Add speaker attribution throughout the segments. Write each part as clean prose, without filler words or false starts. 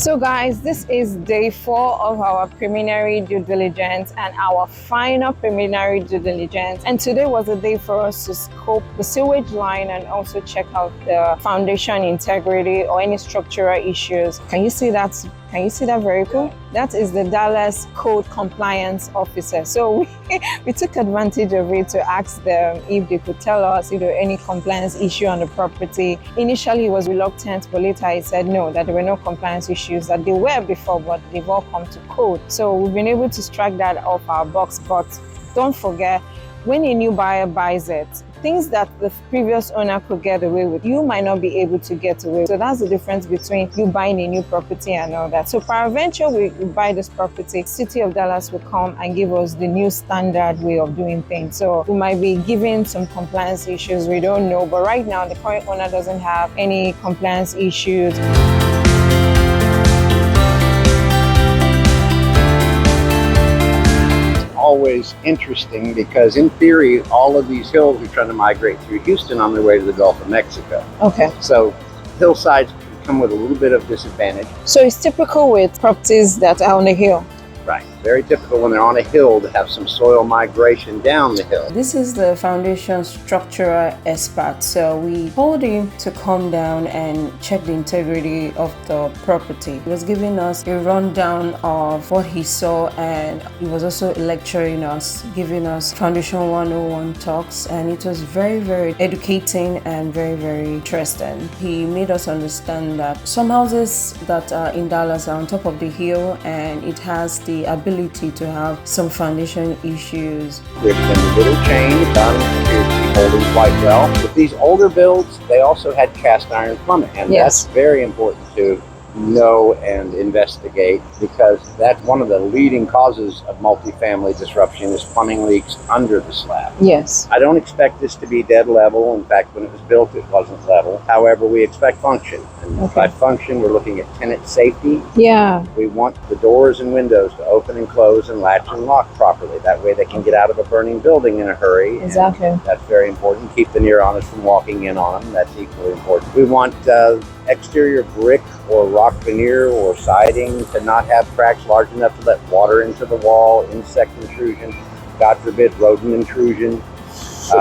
Speaker 1: So guys, this is day 4 of our preliminary due diligence and our final preliminary due diligence. And today was a day for us to scope the sewage line and also check out the foundation integrity or any structural issues. Can you see that? Can you see that vehicle? That is the Dallas Code Compliance Officer. So we took advantage of it to ask them if they could tell us if there were any compliance issue on the property. Initially, he was reluctant, but later he said no, that there were no compliance issues, that they were before, but they've all come to code. So we've been able to strike that off our box. But don't forget, when a new buyer buys it, things that the previous owner could get away with, you might not be able to get away with. So that's the difference between you buying a new property and all that. So peradventure, we buy this property, City of Dallas will come and give us the new standard way of doing things. So we might be given some compliance issues, we don't know. But right now, the current owner doesn't have any compliance issues.
Speaker 2: Always interesting because in theory all of these hills are trying to migrate through Houston on their way to the Gulf of Mexico.
Speaker 1: Okay.
Speaker 2: So hillsides can come with a little bit of disadvantage.
Speaker 1: So it's typical with properties that are on a hill.
Speaker 2: Right. Very typical when they're on a hill to have some soil migration down the hill.
Speaker 3: This is the foundation structural expert. So we told him to come down and check the integrity of the property. He was giving us a rundown of what he saw, and he was also lecturing us, giving us Foundation 101 talks, and it was very, very educating and very, very interesting. He made us understand that some houses that are in Dallas are on top of the hill, and it has the ability to have some foundation issues.
Speaker 2: There's been a little change done, appears to be holding quite well. With these older builds, they also had cast iron plumbing, and
Speaker 1: Yes.
Speaker 2: that's very important to know and investigate, because that's one of the leading causes of multifamily disruption is plumbing leaks under the slab.
Speaker 1: Yes.
Speaker 2: I don't expect this to be dead level. In fact, when it was built, it wasn't level. However, we expect function. And
Speaker 1: Okay.
Speaker 2: by function, we're looking at tenant safety.
Speaker 1: Yeah.
Speaker 2: We want the doors and windows to open and close and latch and lock properly. That way they can get out of a burning building in a hurry.
Speaker 1: Exactly.
Speaker 2: And that's very important. Keep the near-honest from walking in on them. That's equally important. We want exterior brick or rock veneer or siding to not have cracks large enough to let water into the wall, insect intrusion, God forbid rodent intrusion.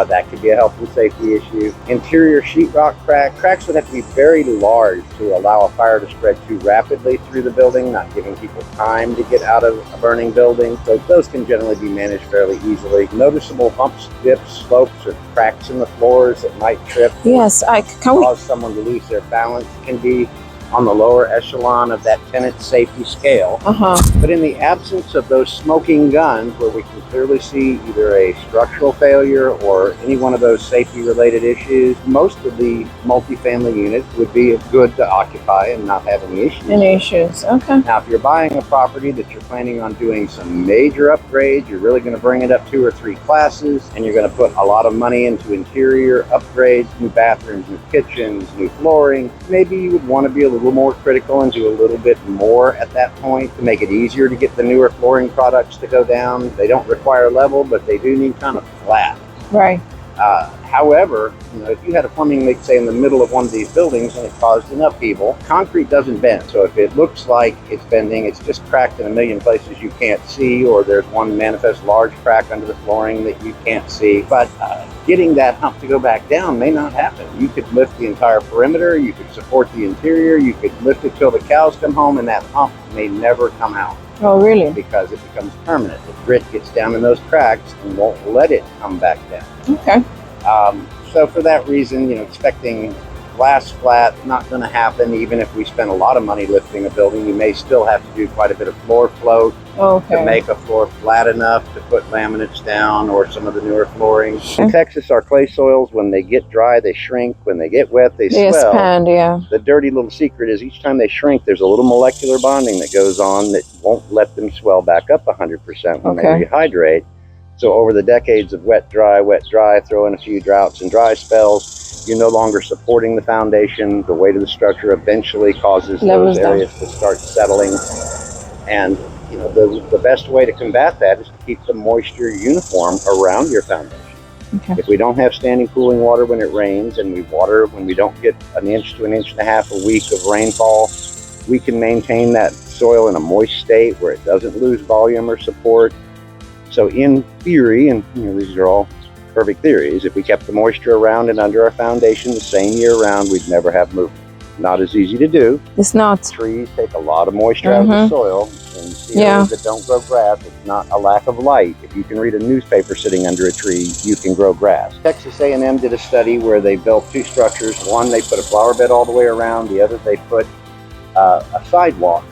Speaker 2: That could be a health and safety issue. Interior sheetrock cracks would have to be very large to allow a fire to spread too rapidly through the building, not giving people time to get out of a burning building. So those can generally be managed fairly easily. Noticeable humps, dips, slopes, or cracks in the floors that might trip.
Speaker 1: Yes.
Speaker 2: Cause someone to lose their balance can be on the lower echelon of that tenant safety scale. But in the absence of those smoking guns, where we can clearly see either a structural failure or any one of those safety related issues, most of the multifamily units would be good to occupy and not have any issues.
Speaker 1: Any issues? Okay.
Speaker 2: Now, if you're buying a property that you're planning on doing some major upgrades, you're really going to bring it up 2 or 3 classes, and you're going to put a lot of money into interior upgrades, new bathrooms, new kitchens, new flooring, maybe you would want to be a little more critical and do a little bit more at that point to make it easier to get the newer flooring products to go down. They don't require level, but they do need kind of flat.
Speaker 1: Right.
Speaker 2: However, if you had a plumbing leak, say, in the middle of one of these buildings and it caused an upheaval, concrete doesn't bend. So if it looks like it's bending, it's just cracked in a million places you can't see, or there's one manifest large crack under the flooring that you can't see. But getting that hump to go back down may not happen. You could lift the entire perimeter, you could support the interior, you could lift it till the cows come home, and that hump may never come out.
Speaker 1: Oh, really?
Speaker 2: Because it becomes permanent. The grit gets down in those cracks and won't let it come back down.
Speaker 1: Okay.
Speaker 2: So for that reason, expecting glass flat, not going to happen. Even if we spend a lot of money lifting a building, you may still have to do quite a bit of floor float to make a floor flat enough to put laminates down or some of the newer flooring. In Texas, our clay soils, when they get dry, they shrink. When they get wet, they swell.
Speaker 1: Expand, yeah.
Speaker 2: The dirty little secret is each time they shrink, there's a little molecular bonding that goes on that won't let them swell back up 100% when they rehydrate. So over the decades of wet, dry, throw in a few droughts and dry spells, you're no longer supporting the foundation. The weight of the structure eventually causes those areas to start settling. And the best way to combat that is to keep the moisture uniform around your foundation.
Speaker 1: Okay.
Speaker 2: If we don't have standing cooling water when it rains, and we water when we don't get 1 inch to 1.5 inches a week of rainfall, We can maintain that soil in a moist state where it doesn't lose volume or support. So in theory, and these are all perfect theories, if we kept the moisture around and under our foundation the same year round, we'd never have movement. Not as easy to do.
Speaker 1: It's not.
Speaker 2: Trees take a lot of moisture out of the soil. And see areas that don't grow grass, it's not a lack of light. If you can read a newspaper sitting under a tree, you can grow grass. Texas A&M did a study where they built two structures. One, they put a flower bed all the way around. The other, they put a sidewalk,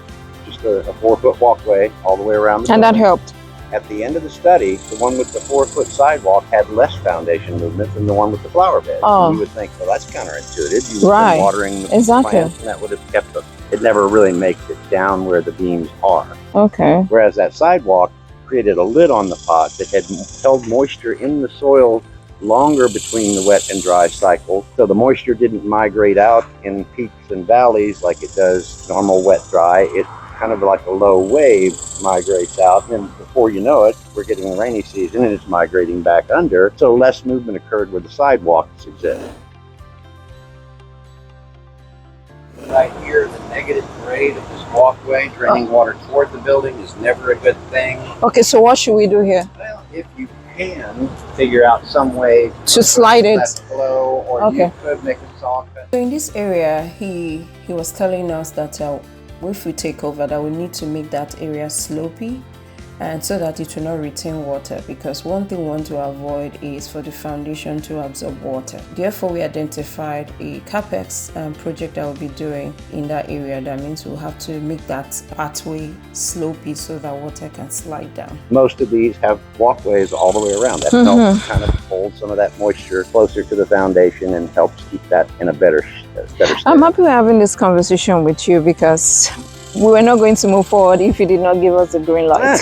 Speaker 2: just a 4-foot walkway all the way around the
Speaker 1: building.
Speaker 2: And
Speaker 1: that helped.
Speaker 2: At the end of the study, the one with the 4-foot sidewalk had less foundation movement than the one with the flower bed.
Speaker 1: Oh.
Speaker 2: You would think, well, that's counterintuitive. You would
Speaker 1: Right.
Speaker 2: be watering the
Speaker 1: Exactly.
Speaker 2: plants, and that would have kept them. It never really makes it down where the beams are.
Speaker 1: Okay.
Speaker 2: Whereas that sidewalk created a lid on the pot that had held moisture in the soil longer between the wet and dry cycles. So the moisture didn't migrate out in peaks and valleys like it does normal wet dry. It kind of like a low wave migrates out, and then before you know it, we're getting the rainy season and it's migrating back under. So less movement occurred where the sidewalks exist. Right here, the negative grade of this walkway draining water toward the building is never a good thing.
Speaker 1: Okay, so what should we do here?
Speaker 2: Well, if you can figure out some way
Speaker 1: to slide it,
Speaker 2: flow, or you could make a saw cut.
Speaker 3: So in this area, he was telling us that if we take over, that we need to make that area slopey, and so that it will not retain water, because one thing we want to avoid is for the foundation to absorb water. Therefore, we identified a capex project that we'll be doing in that area. That means we'll have to make that pathway slopey so that water can slide down.
Speaker 2: Most of these have walkways all the way around. That helps kind of hold some of that moisture closer to the foundation and helps keep that in a better state.
Speaker 1: I'm happy we're having this conversation with you, because we were not going to move forward if you did not give us the green light.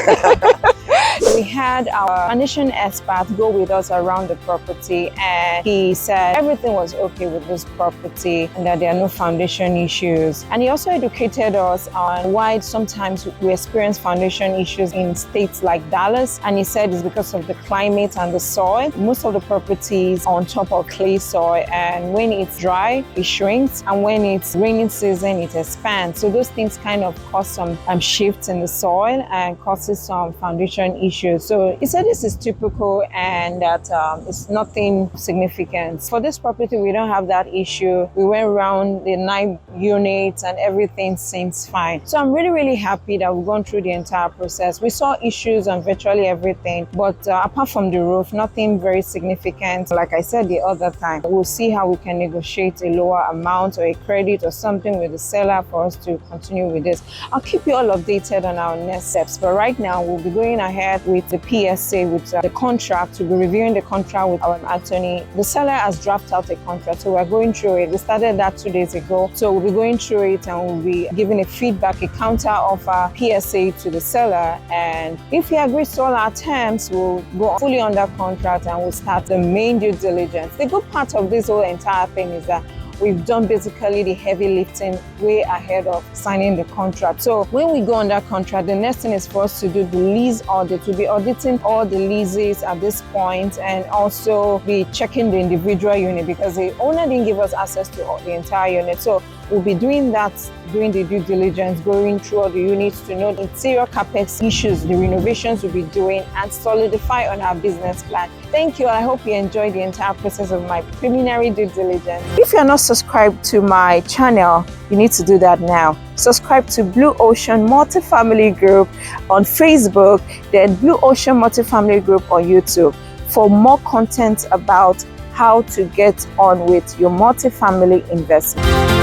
Speaker 1: We had our foundation expert go with us around the property, and he said everything was okay with this property and that there are no foundation issues. And he also educated us on why sometimes we experience foundation issues in states like Dallas. And he said it's because of the climate and the soil. Most of the properties are on top of clay soil, and when it's dry, it shrinks, and when it's raining season, it expands. So those things kind of cause some shifts in the soil and causes some foundation issues. So he said this is typical and that it's nothing significant. For this property, we don't have that issue. We went around the 9 units and everything seems fine. So I'm really, really happy that we've gone through the entire process. We saw issues on virtually everything, but apart from the roof, nothing very significant. Like I said the other time, we'll see how we can negotiate a lower amount or a credit or something with the seller for us to continue with this. I'll keep you all updated on our next steps, but right now we'll be going ahead with the PSA, with the contract, to be reviewing the contract with our attorney. The seller has drafted out a contract, so we're going through it. We started that 2 days ago, so we'll be going through it and we'll be giving a feedback, a counter offer PSA to the seller, and if he agrees to all our terms, we'll go fully on that contract and we'll start the main due diligence. The good part of this whole entire thing is that we've done basically the heavy lifting way ahead of signing the contract. So when we go on that contract, the next thing is for us to do the lease audit. We'll be auditing all the leases at this point and also be checking the individual unit, because the owner didn't give us access to the entire unit. So we'll be doing that, doing the due diligence, going through all the units to know the interior capex issues, the renovations we'll be doing, and solidify on our business plan. Thank you. I hope you enjoyed the entire process of my preliminary due diligence. If you're not subscribed to my channel, you need to do that now. Subscribe to Blue Ocean Multifamily Group on Facebook, then Blue Ocean Multifamily Group on YouTube for more content about how to get on with your multifamily investment.